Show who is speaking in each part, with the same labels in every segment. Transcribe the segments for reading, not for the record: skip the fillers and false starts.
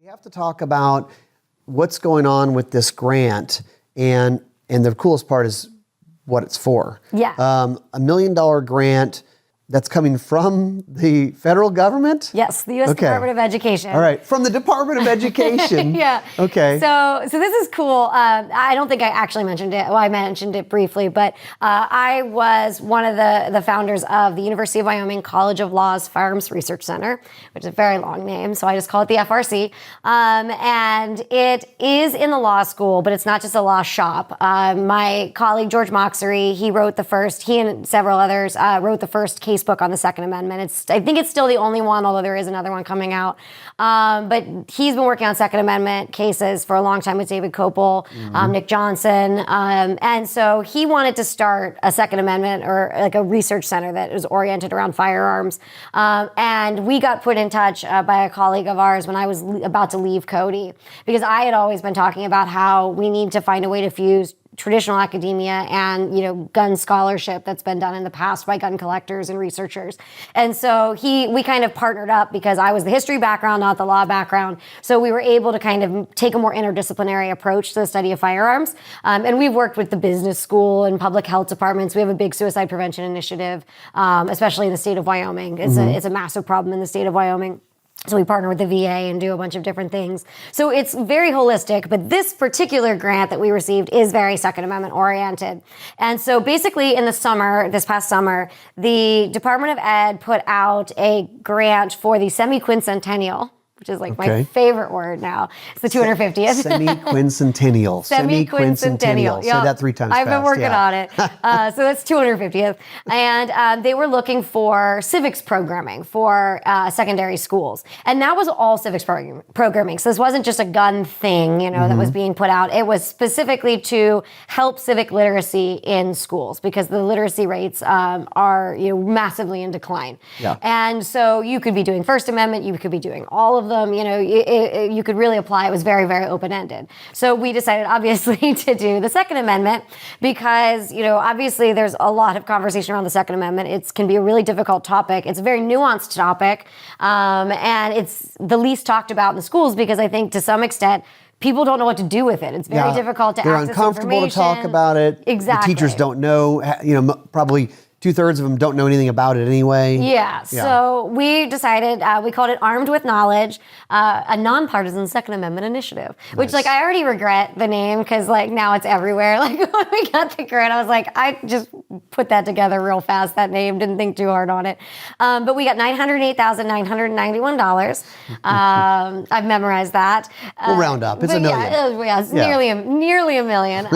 Speaker 1: have to talk about what's going on with this grant, and the coolest part is what it's for.
Speaker 2: Yeah.
Speaker 1: $1 million grant that's coming from the federal government?
Speaker 2: Yes, the U.S. Department of Education.
Speaker 1: All right, from the Department of Education.
Speaker 2: Yeah.
Speaker 1: Okay.
Speaker 2: So this is cool. I don't think I actually mentioned it. Well, I mentioned it briefly, but I was one of the founders of the University of Wyoming College of Law's Firearms Research Center, which is a very long name, so I just call it the FRC. And it is in the law school, but it's not just a law shop. My colleague, George Moxery, he and several others wrote the first case book on the Second Amendment. I think it's still the only one, although there is another one coming out. But he's been working on Second Amendment cases for a long time with David Kopel, Nick Johnson. And so he wanted to start a Second Amendment or like a research center that was oriented around firearms. And we got put in touch by a colleague of ours when I was about to leave Cody, because I had always been talking about how we need to find a way to fuse traditional academia and, gun scholarship that's been done in the past by gun collectors and researchers. And so we kind of partnered up because I was the history background, not the law background. So we were able to kind of take a more interdisciplinary approach to the study of firearms. And we've worked with the business school and public health departments. We have a big suicide prevention initiative, especially in the state of Wyoming. It's a massive problem in the state of Wyoming. So we partner with the VA and do a bunch of different things. So it's very holistic, but this particular grant that we received is very Second Amendment oriented. And so basically this past summer, the Department of Ed put out a grant for the semi-quincentennial, which is like my favorite word now. It's the 250th.
Speaker 1: Semi-quincentennial.
Speaker 2: Semi-quincentennial.
Speaker 1: Say that 3 times
Speaker 2: I've been working on it. So that's 250th. And they were looking for civics programming for secondary schools. And that was all civics programming. So this wasn't just a gun thing, that was being put out. It was specifically to help civic literacy in schools because the literacy rates are massively in decline.
Speaker 1: Yeah.
Speaker 2: And so you could be doing First Amendment, you could be doing all of them, you could really apply. It was very, very open-ended. So we decided, obviously, to do the Second Amendment because, obviously there's a lot of conversation around the Second Amendment. It can be a really difficult topic. It's a very nuanced topic, and it's the least talked about in the schools because I think to some extent, people don't know what to do with it. It's very difficult to access information.
Speaker 1: They're uncomfortable to talk about it.
Speaker 2: Exactly.
Speaker 1: The teachers don't know, probably 2/3 of them don't know anything about it anyway.
Speaker 2: Yeah. So we decided, we called it Armed with Knowledge, a nonpartisan Second Amendment initiative, which I already regret the name because now it's everywhere. When we got the grant, I was like, I just put that together real fast, that name, didn't think too hard on it. But we got $908,991. I've memorized that.
Speaker 1: We'll round up. It's $1 million.
Speaker 2: It's nearly $1 million.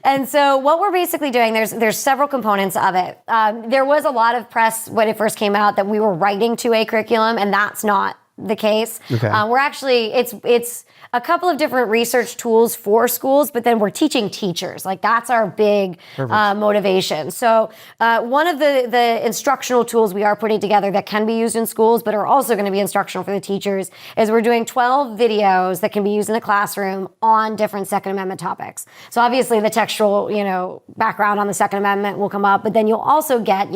Speaker 2: And so what we're basically doing, there's several components of it. There was a lot of press when it first came out that we were writing to a curriculum, and that's not the case.
Speaker 1: Okay.
Speaker 2: We're actually, it's a couple of different research tools for schools, but then we're teaching teachers. That's our big motivation. So one of the instructional tools we are putting together that can be used in schools, but are also going to be instructional for the teachers, is we're doing 12 videos that can be used in a classroom on different Second Amendment topics. So obviously the textual, background on the Second Amendment will come up, but then you'll also get,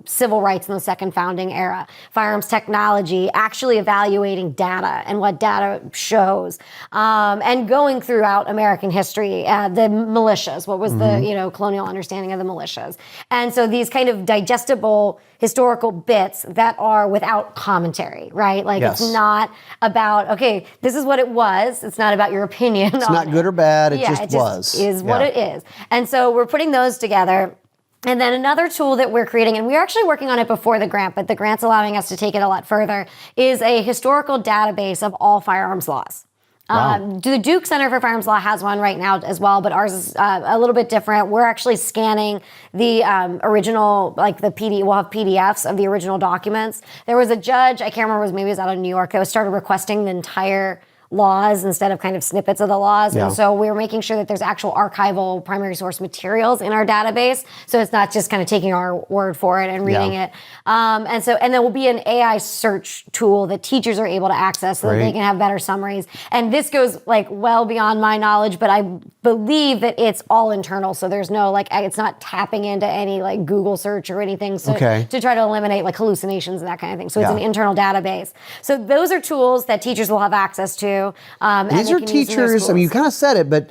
Speaker 2: civil rights in the Second Founding Era, firearms technology, actually evaluating data and what data shows. And going throughout American history, the militias, what was the colonial understanding of the militias. And so these kind of digestible historical bits that are without commentary, right? It's not about, okay, this is what it was. It's not about your opinion.
Speaker 1: It's not good or bad. It just
Speaker 2: was. Is what it is. And so we're putting those together. And then another tool that we're creating, and we're actually working on it before the grant, but the grant's allowing us to take it a lot further, is a historical database of all firearms laws.
Speaker 1: Wow.
Speaker 2: The Duke Center for Firearms Law has one right now as well, but ours is a little bit different. We're actually scanning the original, we'll have PDFs of the original documents. There was a judge, I can't remember, maybe it was out of New York, that started requesting the entire laws instead of kind of snippets of the laws.
Speaker 1: Yeah.
Speaker 2: And so we're making sure that there's actual archival primary source materials in our database. So it's not just kind of taking our word for it and reading it. And there will be an AI search tool that teachers are able to access so that they can have better summaries. And this goes well beyond my knowledge, but I believe that it's all internal. So there's no, it's not tapping into any Google search or anything to try to eliminate hallucinations and that kind of thing. So it's an internal database. So those are tools that teachers will have access to. too.
Speaker 1: And these
Speaker 2: they
Speaker 1: are
Speaker 2: can use in their
Speaker 1: teachers, I mean, you
Speaker 2: schools.
Speaker 1: kind of said it, but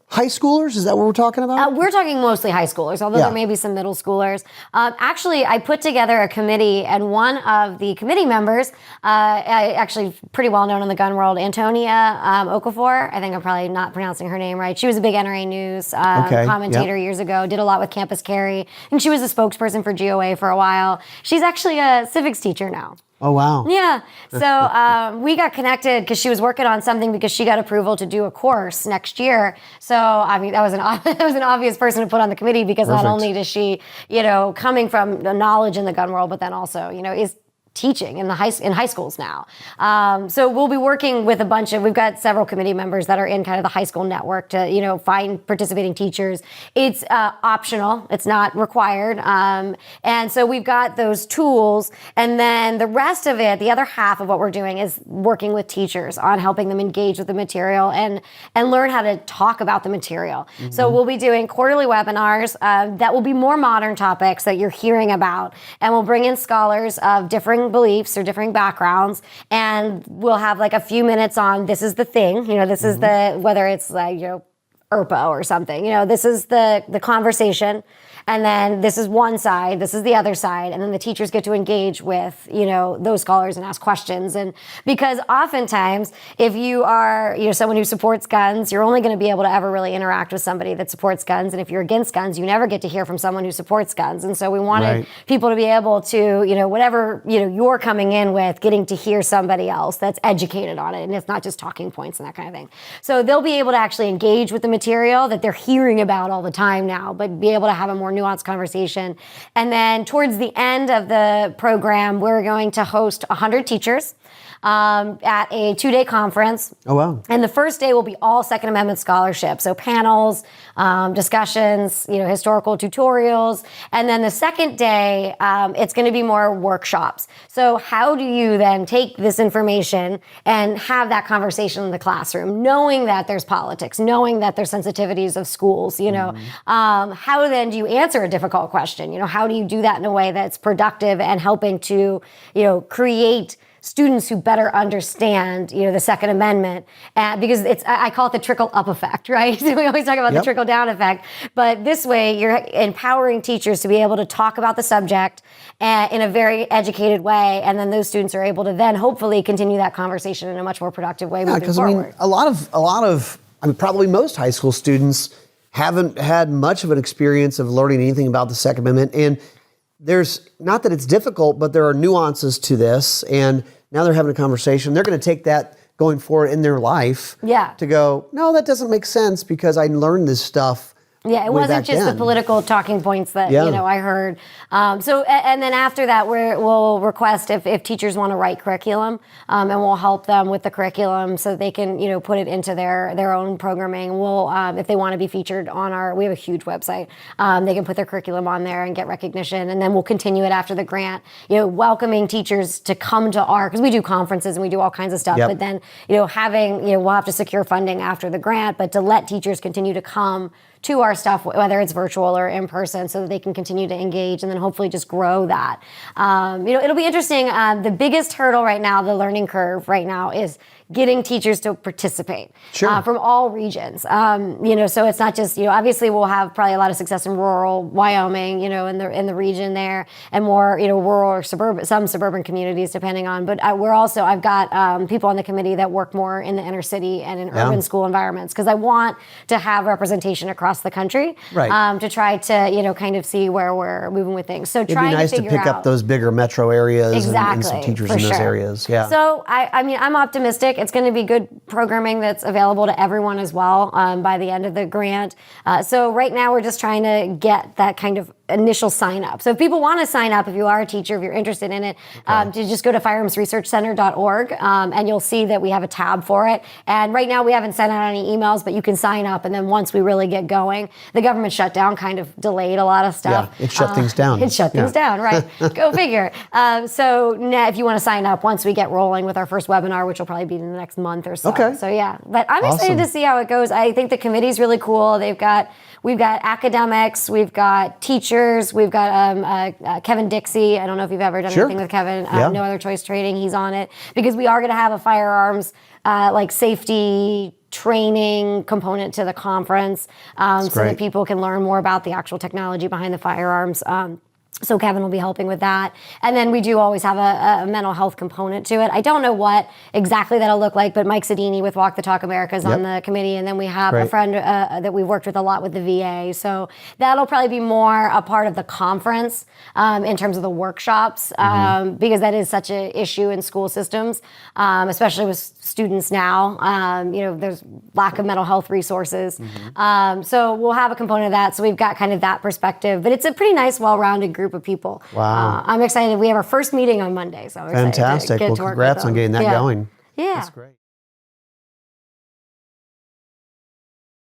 Speaker 1: high schoolers, is that what we're talking about?
Speaker 2: We're talking mostly high schoolers, although
Speaker 1: Yeah.
Speaker 2: there may be some middle schoolers. Actually, I put together a committee, and one of the committee members, actually pretty well known in the gun world, Antonia Okafor. I think I'm probably not pronouncing her name right. She was a big NRA News commentator years ago, did a lot with Campus Carry, and she was a spokesperson for GOA for a while. She's actually a civics teacher now.
Speaker 1: Oh, wow.
Speaker 2: Yeah. So we got connected because she was working on something because she got approval to do a course next year. So, I mean, that was an obvious person to put on the committee because not only does she, coming from the knowledge in the gun world, but then also, is teaching in high schools now. So we'll be working with we've got several committee members that are in kind of the high school network to, find participating teachers. It's optional. It's not required. And so we've got those tools. And then the rest of it, the other half of what we're doing is working with teachers on helping them engage with the material and learn how to talk about the material. Mm-hmm. So we'll be doing quarterly webinars that will be more modern topics that you're hearing about. And we'll bring in scholars of different beliefs or different backgrounds, and we'll have like a few minutes on this is the thing, this is the, whether it's like, ERPO or something, this is the conversation. And then this is one side, this is the other side. And then the teachers get to engage with, those scholars and ask questions. And because oftentimes if you are, someone who supports guns, you're only going to be able to ever really interact with somebody that supports guns. And if you're against guns, you never get to hear from someone who supports guns. And so we wanted people to be able to, whatever, you're coming in with, getting to hear somebody else that's educated on it. And it's not just talking points and that kind of thing. So they'll be able to actually engage with the material that they're hearing about all the time now, but be able to have a more nuanced conversation. And then towards the end of the program, we're going to host 100 teachers at a 2-day conference. Oh, wow. And the first day will be all Second Amendment scholarship. So panels, discussions, historical tutorials. And then the second day, it's going to be more workshops. So how do you then take this information and have that conversation in the classroom, knowing that there's politics, knowing that there's sensitivities of schools, how then do you answer a difficult question? How do you do that in a way that's productive and helping to, create students who better understand, the Second Amendment, because I call it the trickle-up effect, right? So we always talk about the trickle-down effect, but this way you're empowering teachers to be able to talk about the subject in a very educated way, and then those students are able to then hopefully continue that conversation in a much more productive way moving forward.
Speaker 1: A lot of, probably most high school students haven't had much of an experience of learning anything about the Second Amendment, and there's, not that it's difficult, but there are nuances to this, and now they're having a conversation. They're going to take that going forward in their life to go, no, that doesn't make sense because I learned this stuff.
Speaker 2: Yeah, it wasn't just the political talking points that, I heard. And then after that, we'll request if teachers want to write curriculum, and we'll help them with the curriculum so they can, put it into their own programming. We'll, if they want to be featured on we have a huge website, they can put their curriculum on there and get recognition. And then we'll continue it after the grant, welcoming teachers to come to because we do conferences and we do all kinds of stuff, but then, we'll have to secure funding after the grant, but to let teachers continue to come to our stuff, whether it's virtual or in person, so that they can continue to engage and then hopefully just grow that. It'll be interesting. The biggest hurdle right now, the learning curve right now, is getting teachers to participate from all regions. So it's not just, obviously we'll have probably a lot of success in rural Wyoming, in the region there, and more, rural or some suburban communities depending on, but I've got people on the committee that work more in the inner city and in urban school environments, because I want to have representation across the country to try to, kind of see where we're moving with things. So
Speaker 1: it'd be nice to pick up those bigger metro areas and some teachers in those areas. Yeah.
Speaker 2: So I'm optimistic. It's going to be good programming that's available to everyone as well by the end of the grant. So right now we're just trying to get that kind of initial sign up. So if people want to sign up, if you are a teacher, if you're interested in it, to just go to firearmsresearchcenter.org and you'll see that we have a tab for it. And right now we haven't sent out any emails, but you can sign up. And then once we really get going, the government shutdown kind of delayed a lot of stuff.
Speaker 1: Yeah, it shut things down.
Speaker 2: It shut things down, right. Go figure. So now if you want to sign up, once we get rolling with our first webinar, which will probably be in the next month or so,
Speaker 1: Okay.
Speaker 2: So yeah, but I'm excited
Speaker 1: Awesome.
Speaker 2: to see how it goes. I think the committee's really cool. We've got academics, we've got teachers, we've got Kevin Dixie. I don't know if you've ever done
Speaker 1: Sure.
Speaker 2: anything with Kevin.
Speaker 1: Yeah.
Speaker 2: No Other Choice Trading. He's on it because we are going to have a firearms safety training component to the conference, so
Speaker 1: great.
Speaker 2: that people can learn more about the actual technology behind the firearms. So Kevin will be helping with that. And then we do always have a mental health component to it. I don't know what exactly that'll look like, but Mike Sedini with Walk the Talk America is on the committee. And then we have a
Speaker 1: Great.
Speaker 2: friend that we've worked with a lot with the VA. So that'll probably be more a part of the conference in terms of the workshops, because that is such an issue in school systems, especially with students now. There's lack of mental health resources. So we'll have a component of that. So we've got kind of that perspective. But it's a pretty nice, well-rounded group of people.
Speaker 1: Wow.
Speaker 2: I'm excited. We have our first meeting on Monday, so I'm excited
Speaker 1: Fantastic.
Speaker 2: to get
Speaker 1: Well,
Speaker 2: to work
Speaker 1: congrats
Speaker 2: with
Speaker 1: on
Speaker 2: them.
Speaker 1: getting that going.
Speaker 2: Yeah.
Speaker 1: That's great.